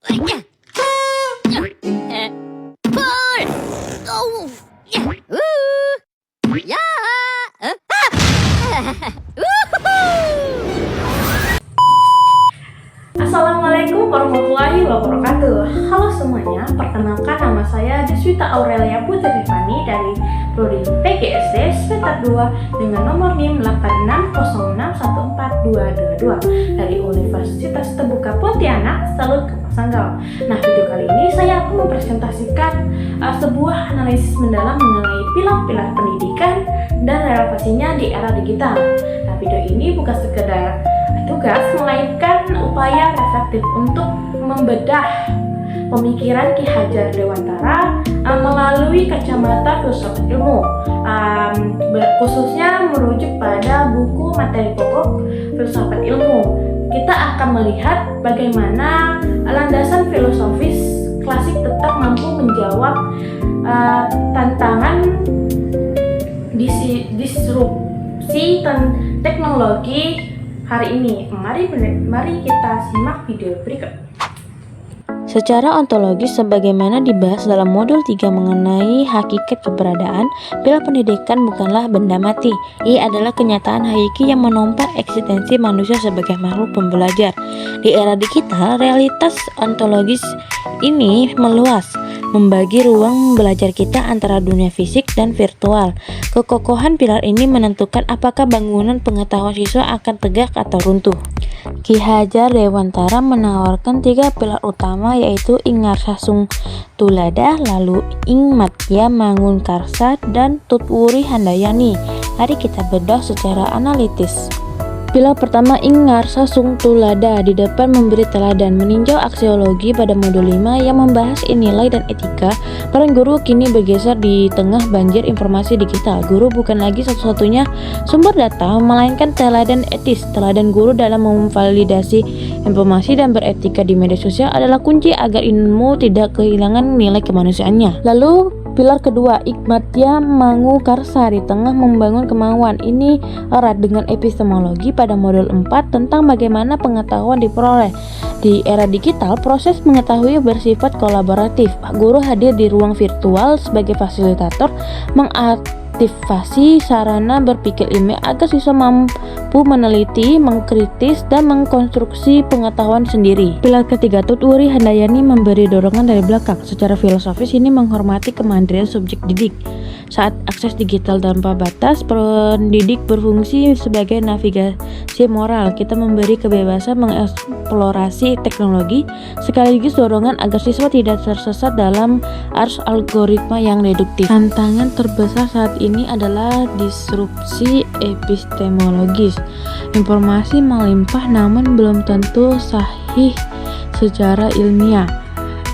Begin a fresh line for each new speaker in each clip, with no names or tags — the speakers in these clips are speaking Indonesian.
Assalamualaikum warahmatullahi wabarakatuh. Halo semuanya, perkenalkan nama saya Deswita Aurelia Putri Rifani dari Prodi PGSD semester 2 dengan nomor NIM 86061422 dari Universitas Terbuka Pontianak, Salut Sanggau. Nah, video kali ini saya akan mempresentasikan sebuah analisis mendalam mengenai pilar-pilar pendidikan dan relevansinya di era digital. Nah, video ini bukan sekedar tugas, melainkan upaya reflektif untuk membedah pemikiran Ki Hajar Dewantara melalui kacamata filsafat ilmu, khususnya merujuk pada buku materi pokok filsafat ilmu. Kita akan melihat bagaimana landasan filosofis klasik tetap mampu menjawab tantangan disrupsi teknologi hari ini. Mari kita simak video berikut.
Secara ontologis, sebagaimana dibahas dalam modul 3 mengenai hakikat keberadaan, pilar pendidikan bukanlah benda mati. Ia adalah kenyataan hakiki yang menopang eksistensi manusia sebagai makhluk pembelajar. Di era digital, realitas ontologis ini meluas, membagi ruang belajar kita antara dunia fisik dan virtual. Kekokohan pilar ini menentukan apakah bangunan pengetahuan siswa akan tegak atau runtuh. Ki Hajar Dewantara menawarkan 3 pilar utama, yaitu Ing Ngarsa Sung Tulada, lalu Ing Matya Mangun Karsa, dan Tutwuri Handayani. Mari kita bedah secara analitis. Pilar pertama, Ing Ngarsa Sung Tulada, di depan memberi teladan. Meninjau aksiologi pada modul 5 yang membahas nilai dan etika, peran guru kini bergeser di tengah banjir informasi digital. Guru bukan lagi satu-satunya sumber data, melainkan teladan etis. Teladan guru dalam memvalidasi informasi dan beretika di media sosial adalah kunci agar ilmu tidak kehilangan nilai kemanusiaannya. Lalu pilar kedua, Ing Matya Mangun Karsa, di tengah membangun kemauan. Ini erat dengan epistemologi pada modul 4 tentang bagaimana pengetahuan diperoleh. Di era digital, proses mengetahui bersifat kolaboratif. Guru hadir di ruang virtual sebagai fasilitator, mengaktifasi sarana berpikir ilmiah agar siswa mampu meneliti, mengkritis, dan mengkonstruksi pengetahuan sendiri. Pilar ketiga, Tutwuri Handayani memberi dorongan dari belakang. Secara filosofis, ini menghormati kemandirian subjek didik. Saat akses digital tanpa batas, pendidik berfungsi sebagai navigasi moral. Kita memberi kebebasan mengeksplorasi teknologi, sekaligus dorongan agar siswa tidak tersesat dalam arus algoritma yang reduktif. Tantangan terbesar saat ini adalah disrupsi epistemologis. Informasi melimpah namun belum tentu sahih secara ilmiah.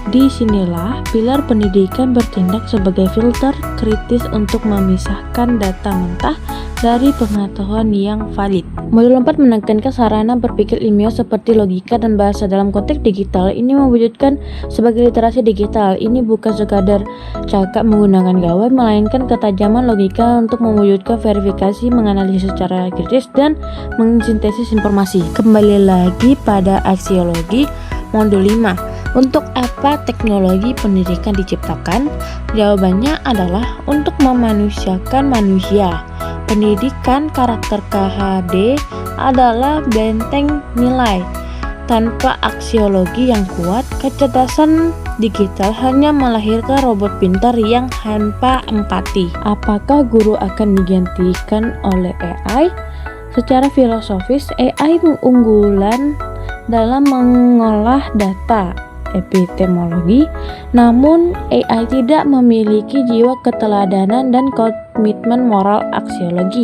Disinilah pilar pendidikan bertindak sebagai filter kritis untuk memisahkan data mentah dari pengetahuan yang valid. Modul 4 menekankan sarana berpikir ilmiah seperti logika dan bahasa dalam konteks digital. Ini mewujudkan sebagai literasi digital. Ini bukan sekadar cakap menggunakan gawai, melainkan ketajaman logika untuk mewujudkan verifikasi, menganalisis secara kritis, dan mensintesis informasi. Kembali lagi pada aksiologi modul 5. Untuk apa teknologi pendidikan diciptakan? Jawabannya adalah untuk memanusiakan manusia. Pendidikan karakter KHD adalah benteng nilai. Tanpa aksiologi yang kuat, kecerdasan digital hanya melahirkan robot pintar yang tanpa empati. Apakah guru akan digantikan oleh AI? Secara filosofis, AI unggulan dalam mengolah data epistemologi, namun AI tidak memiliki jiwa keteladanan dan komitmen moral aksiologi.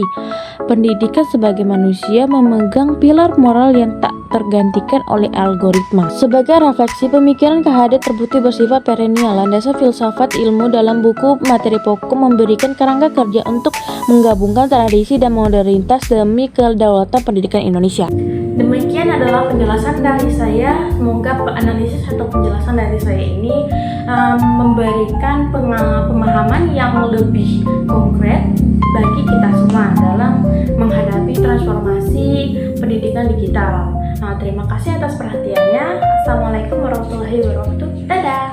Pendidikan sebagai manusia memegang pilar moral yang tak tergantikan oleh algoritma. Sebagai refleksi, pemikiran KHD terbukti bersifat perennial. Landasan filsafat ilmu dalam buku materi pokok memberikan kerangka kerja untuk menggabungkan tradisi dan modernitas demi kedaulatan pendidikan Indonesia.
Demikian adalah penjelasan dari saya. Semoga analisis atau penjelasan dari saya ini memberikan pemahaman yang lebih konkret bagi kita semua dalam menghadapi transformasi pendidikan digital. Nah, terima kasih atas perhatiannya. Assalamualaikum warahmatullahi wabarakatuh. Dadah.